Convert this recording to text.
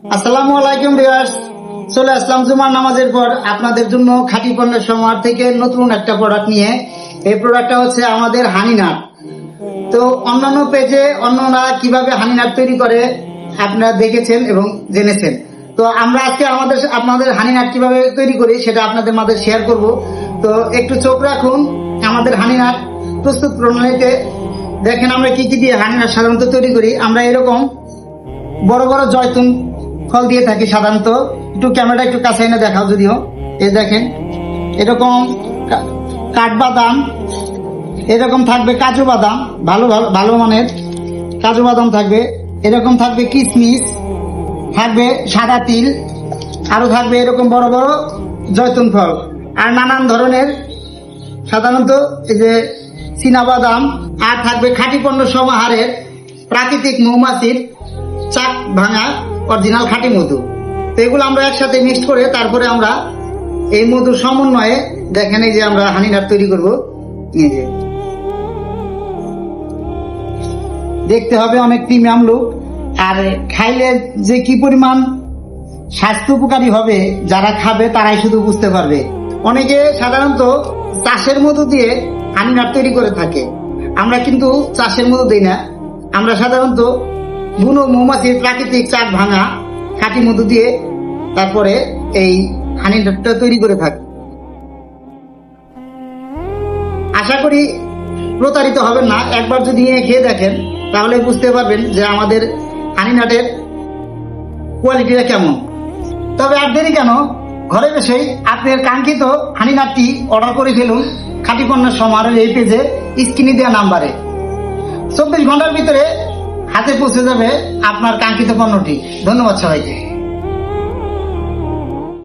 আসসালামু আলাইকুম ভিউয়ার্স, চলে আসলাম জুমার নামাজের পর আপনাদের জন্য খাঁটি পণ্যের সমাহার থেকে নতুন একটা প্রোডাক্ট নিয়ে। এই প্রোডাক্টটা হচ্ছে আমাদের হানি নাট। তো অন্যান্য পেজে অন্যরা কিভাবে হানি নাট তৈরি করে আপনারা দেখেছেন এবং জেনেছেন। তো আমরা আজকে আপনাদের হানি নাট কিভাবে তৈরি করি সেটা আপনাদের মাঝে শেয়ার করব। তো একটু চোখ রাখুন আমাদের হানি নাট প্রস্তুত প্রণালীতে। দেখেন আমরা কি কি দিয়ে হানি নাট সাধারণত তৈরি করি। আমরা এরকম বড় বড় জয়তুন ফল দিয়ে থাকি সাধারণত। একটু ক্যামেরাটা একটু কাছে এনে দেখাও যদিও। এই দেখেন এরকম কাঠবাদাম, এরকম থাকবে কাজু বাদাম, ভালো ভালো ভালো মানের কাজু বাদাম থাকবে, এরকম থাকবে কিশমিশ, থাকবে সাদা তিল, আরো থাকবে এরকম বড় বড় জয়তুন ফল, আর নানান ধরনের সাধারণত এই যে চীনা বাদাম, আর থাকবে খাঁটি পণ্য সমাহারের প্রাকৃতিক মৌমাছির চাক ভাঙা অরিজিনাল খাঁটি মধু। তো এগুলো আমরা একসাথে মিক্সড করে তারপরে আমরা এই মধুর সমন্বয়ে দেখেন এই যে আমরা হানি নাট তৈরি করবো। এই যে দেখতে হবে অনেক প্রিমিয়াম লুক, আর খাইলে যে কি পরিমাণ স্বাস্থ্য উপকারী হবে যারা খাবে তারাই শুধু বুঝতে পারবে। অনেকে সাধারণত চাষের মধু দিয়ে হানি নাট তৈরি করে থাকে, আমরা কিন্তু চাষের মধু দিই না। আমরা সাধারণত বুনো মৌমাছির প্রাকৃতিক চাক ভাঙা খাঁটি মধু দিয়ে তারপরে এই হানি নাটটা তৈরি করে থাকি। আশা করি প্রতারিত হবেন না, একবার যদি খেয়ে দেখেন তাহলে বুঝতে পারবেন যে আমাদের হানি নাটের কোয়ালিটিটা কেমন। তবে আর দেরি কেন, ঘরে বসেই আপনার কাঙ্ক্ষিত হানি নাটটি অর্ডার করে ফেলুন খাঁটি পণ্যের সমাহারের এই পেজে স্ক্রিনে দেওয়া নাম্বারে। 24 ঘন্টার ভিতরে হাতে পৌঁছে যাবে আপনার কাঙ্ক্ষিত পণ্যটি। ধন্যবাদ সবাইকে।